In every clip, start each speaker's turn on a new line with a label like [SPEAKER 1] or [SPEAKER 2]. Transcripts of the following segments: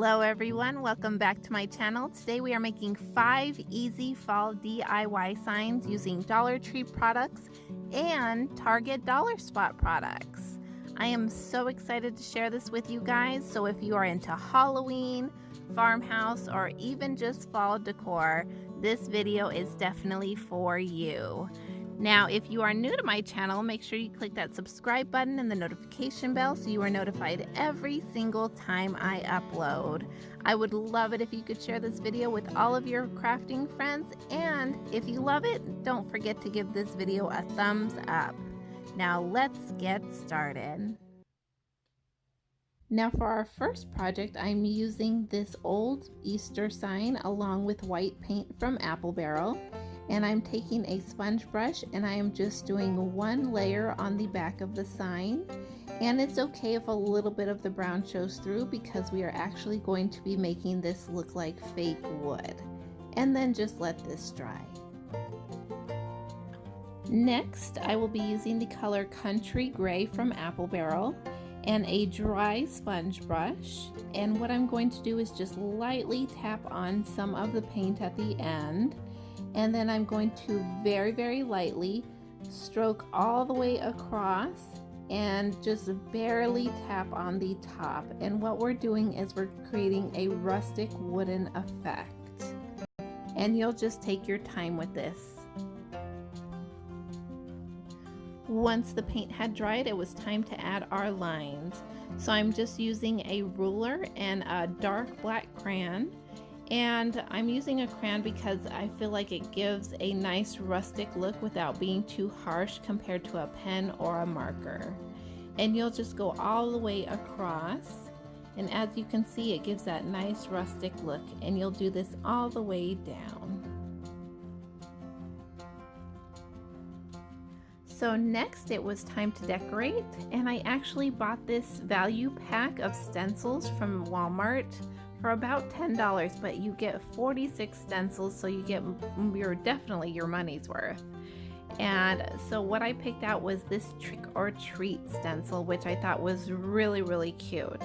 [SPEAKER 1] Hello everyone, welcome back to my channel. Today we are making 5 easy fall DIY signs using Dollar Tree products and Target Dollar Spot products. I am so excited to share this with you guys, so if you are into Halloween, farmhouse, or even just fall decor, this video is definitely for you. Now, if you are new to my channel, make sure you click that subscribe button and the notification bell so you are notified every single time I upload. I would love it if you could share this video with all of your crafting friends, and if you love it, don't forget to give this video a thumbs up. Now let's get started. Now for our first project, I'm using this old Easter sign along with white paint from Apple Barrel. And I'm taking a sponge brush and I am just doing one layer on the back of the sign. And it's okay if a little bit of the brown shows through because we are actually going to be making this look like fake wood. And then just let this dry. Next, I will be using the color Country Gray from Apple Barrel and a dry sponge brush. And what I'm going to do is just lightly tap on some of the paint at the end. And then I'm going to very lightly stroke all the way across and just barely tap on the top. And what we're doing is we're creating a rustic wooden effect. And you'll just take your time with this. Once the paint had dried, it was time to add our lines. So I'm just using a ruler and a dark black crayon. And I'm using a crayon because I feel like it gives a nice rustic look without being too harsh compared to a pen or a marker. And you'll just go all the way across, and as you can see, it gives that nice rustic look, and you'll do this all the way down. So next it was time to decorate, and I actually bought this value pack of stencils from Walmart for about $10, but you get 46 stencils, so you get definitely your money's worth. And so what I picked out was this trick or treat stencil, which I thought was really cute.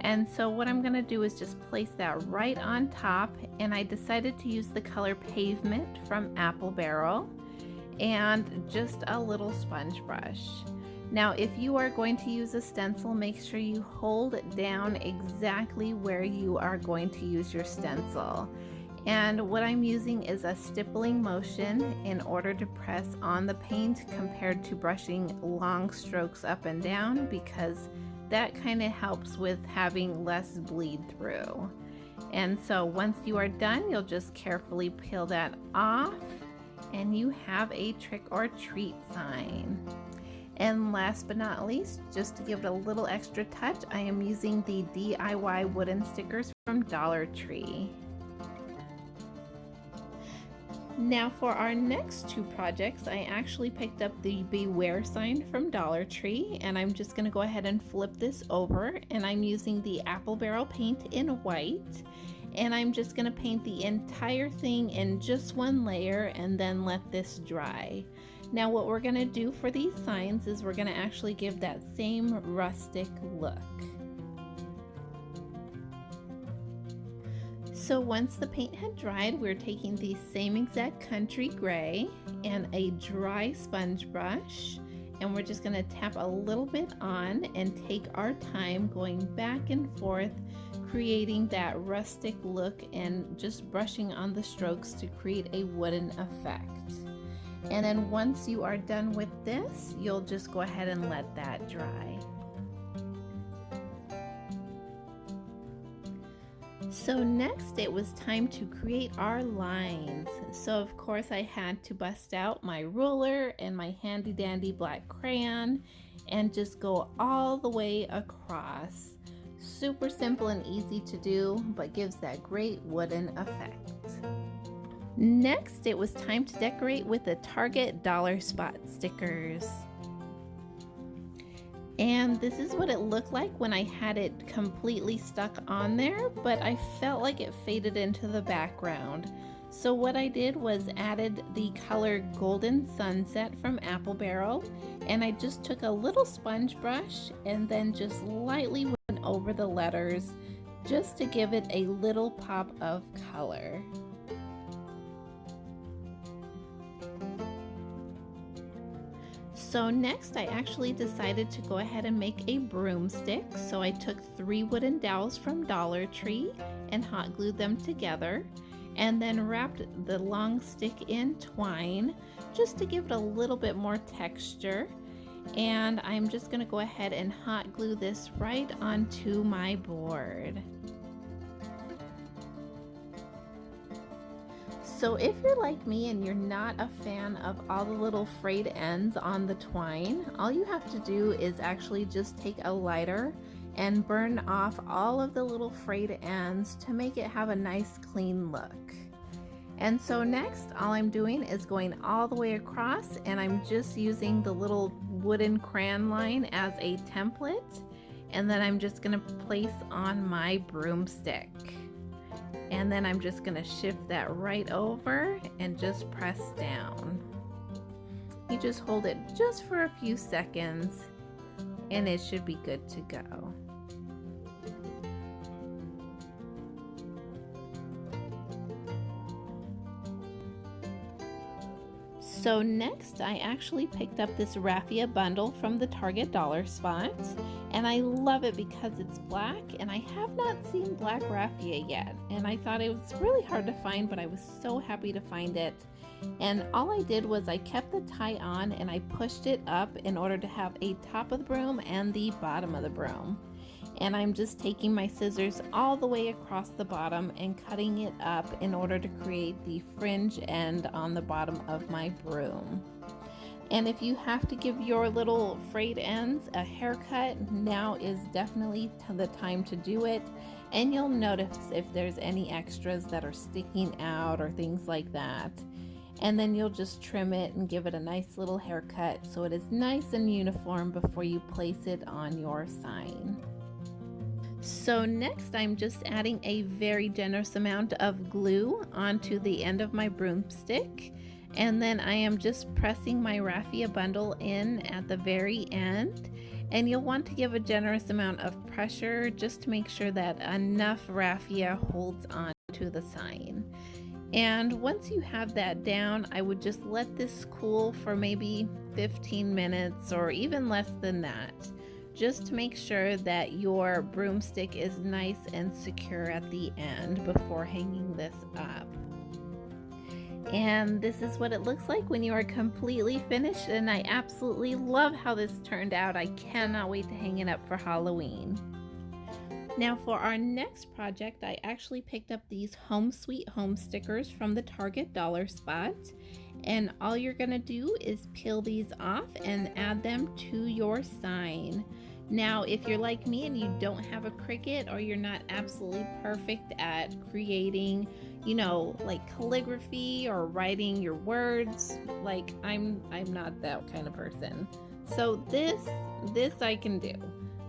[SPEAKER 1] And so what I'm gonna do is just place that right on top, and I decided to use the color Pavement from Apple Barrel and just a little sponge brush. Now, if you are going to use a stencil, make sure you hold it down exactly where you are going to use your stencil. And what I'm using is a stippling motion in order to press on the paint compared to brushing long strokes up and down, because that kind of helps with having less bleed through. And so once you are done, you'll just carefully peel that off and you have a trick or treat sign. And last but not least, just to give it a little extra touch, I am using the DIY wooden stickers from Dollar Tree. Now for our next two projects, I actually picked up the Beware sign from Dollar Tree, and I'm just going to go ahead and flip this over, and I'm using the Apple Barrel paint in white. And I'm just going to paint the entire thing in just one layer and then let this dry. Now what we're going to do for these signs is we're going to actually give that same rustic look. So once the paint had dried, we're taking the same exact Country Gray and a dry sponge brush, and we're just going to tap a little bit on and take our time going back and forth, creating that rustic look and just brushing on the strokes to create a wooden effect. And then once you are done with this, you'll just go ahead and let that dry. So next it was time to create our lines. So of course I had to bust out my ruler and my handy dandy black crayon and just go all the way across. Super simple and easy to do, but gives that great wooden effect. Next, it was time to decorate with the Target Dollar Spot stickers. And this is what it looked like when I had it completely stuck on there, but I felt like it faded into the background. So what I did was added the color Golden Sunset from Apple Barrel, and I just took a little sponge brush and then just lightly went over the letters just to give it a little pop of color. So next I actually decided to go ahead and make a broomstick. So I took 3 wooden dowels from Dollar Tree and hot glued them together, and then wrapped the long stick in twine just to give it a little bit more texture. And I'm just going to go ahead and hot glue this right onto my board. So if you're like me and you're not a fan of all the little frayed ends on the twine, all you have to do is actually just take a lighter and burn off all of the little frayed ends to make it have a nice clean look. And so next, all I'm doing is going all the way across, and I'm just using the little wooden crayon line as a template, and then I'm just going to place on my broomstick. And then I'm just going to shift that right over and just press down. You just hold it just for a few seconds and it should be good to go. So next I actually picked up this raffia bundle from the Target dollar spot, and I love it because it's black and I have not seen black raffia yet, and I thought it was really hard to find, but I was so happy to find it. And all I did was I kept the tie on and I pushed it up in order to have a top of the broom and the bottom of the broom. And I'm just taking my scissors all the way across the bottom and cutting it up in order to create the fringe end on the bottom of my broom. And if you have to give your little frayed ends a haircut, now is definitely the time to do it. And you'll notice if there's any extras that are sticking out or things like that. And then you'll just trim it and give it a nice little haircut so it is nice and uniform before you place it on your sign. So next I'm just adding a very generous amount of glue onto the end of my broomstick, and then I am just pressing my raffia bundle in at the very end, and you'll want to give a generous amount of pressure just to make sure that enough raffia holds on to the sign. And once you have that down, I would just let this cool for maybe 15 minutes or even less than that, just to make sure that your broomstick is nice and secure at the end before hanging this up. And this is what it looks like when you are completely finished, and I absolutely love how this turned out. I cannot wait to hang it up for Halloween. Now for our next project, I actually picked up these Home Sweet Home stickers from the Target dollar spot. And all you're gonna do is peel these off and add them to your sign. Now, if you're like me and you don't have a Cricut, or you're not absolutely perfect at creating, you know, like calligraphy or writing your words, like I'm not that kind of person. So this I can do.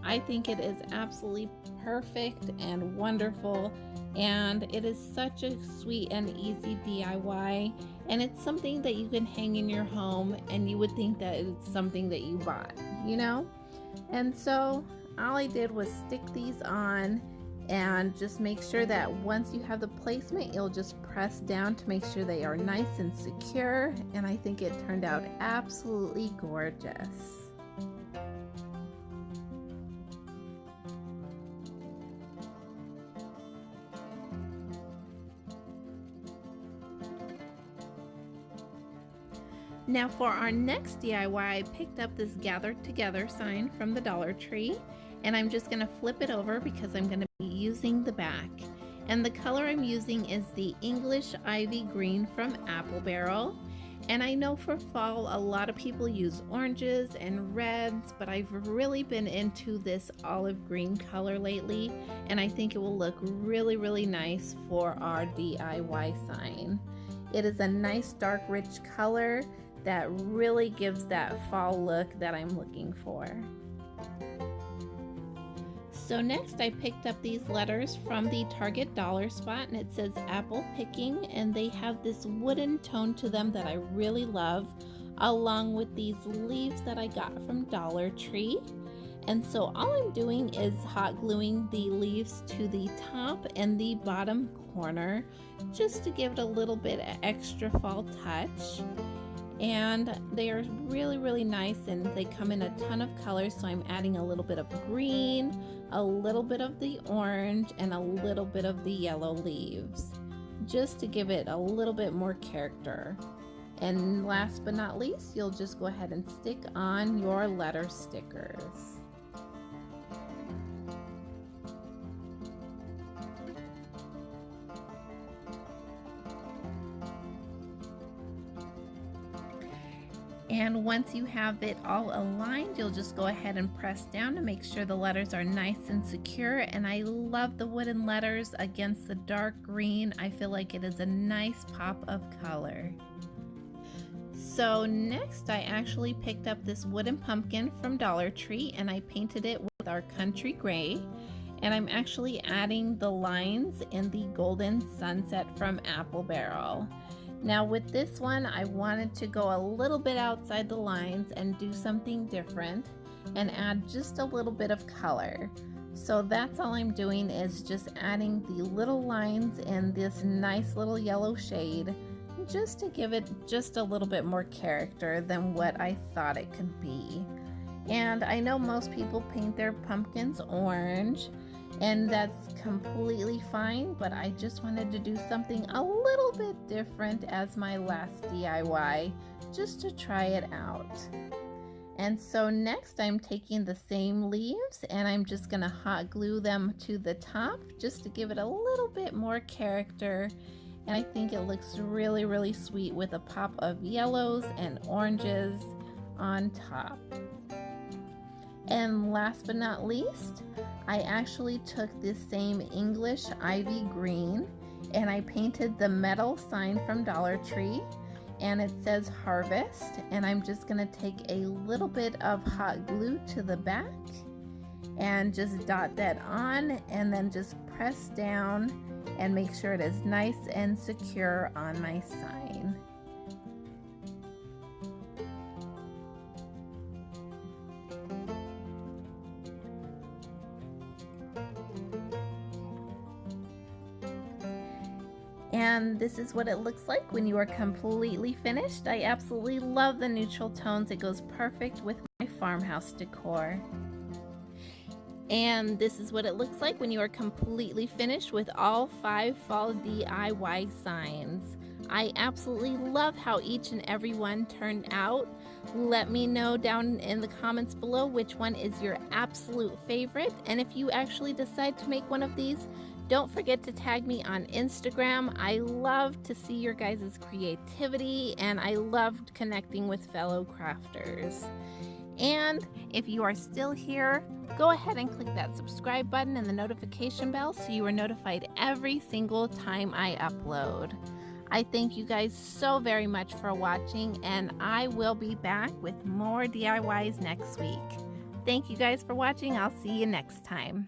[SPEAKER 1] I think it is absolutely perfect and wonderful, and it is such a sweet and easy DIY, and it's something that you can hang in your home and you would think that it's something that you bought, you know? And so all I did was stick these on and just make sure that once you have the placement, you'll just press down to make sure they are nice and secure, and I think it turned out absolutely gorgeous. Now for our next DIY, I picked up this Gathered Together sign from the Dollar Tree, and I'm just going to flip it over because I'm going to be using the back. And the color I'm using is the English Ivy Green from Apple Barrel. And I know for fall a lot of people use oranges and reds, but I've really been into this olive green color lately, and I think it will look really, really nice for our DIY sign. It is a nice dark rich color that really gives that fall look that I'm looking for. So next I picked up these letters from the Target dollar spot, and it says apple picking, and they have this wooden tone to them that I really love, along with these leaves that I got from Dollar Tree. And so all I'm doing is hot gluing the leaves to the top and the bottom corner just to give it a little bit of extra fall touch. And they are really nice, and they come in a ton of colors, so I'm adding a little bit of green, a little bit of the orange, and a little bit of the yellow leaves just to give it a little bit more character. And last but not least, you'll just go ahead and stick on your letter stickers. And once you have it all aligned, you'll just go ahead and press down to make sure the letters are nice and secure. And I love the wooden letters against the dark green. I feel like it is a nice pop of color. So next, I actually picked up this wooden pumpkin from Dollar Tree and I painted it with our country gray. And I'm actually adding the lines in the golden sunset from Apple Barrel. Now with this one, I wanted to go a little bit outside the lines and do something different and add just a little bit of color. So that's all I'm doing, is just adding the little lines in this nice little yellow shade just to give it just a little bit more character than what I thought it could be. And I know most people paint their pumpkins orange, and that's completely fine, but I just wanted to do something a little bit different as my last DIY, just to try it out. And so next I'm taking the same leaves and I'm just gonna hot glue them to the top just to give it a little bit more character. And I think it looks really sweet with a pop of yellows and oranges on top. And last but not least, I actually took this same English ivy green and I painted the metal sign from Dollar Tree, and it says harvest, and I'm just gonna take a little bit of hot glue to the back and just dot that on, and then just press down and make sure it is nice and secure on my sign. And this is what it looks like when you are completely finished. I absolutely love the neutral tones. It goes perfect with my farmhouse decor. And this is what it looks like when you are completely finished with all 5 fall DIY signs. I absolutely love how each and every one turned out. Let me know down in the comments below which one is your absolute favorite. And if you actually decide to make one of these, don't forget to tag me on Instagram. I love to see your guys' creativity, and I loved connecting with fellow crafters. And if you are still here, go ahead and click that subscribe button and the notification bell so you are notified every single time I upload. I thank you guys so very much for watching, and I will be back with more DIYs next week. Thank you guys for watching. I'll see you next time.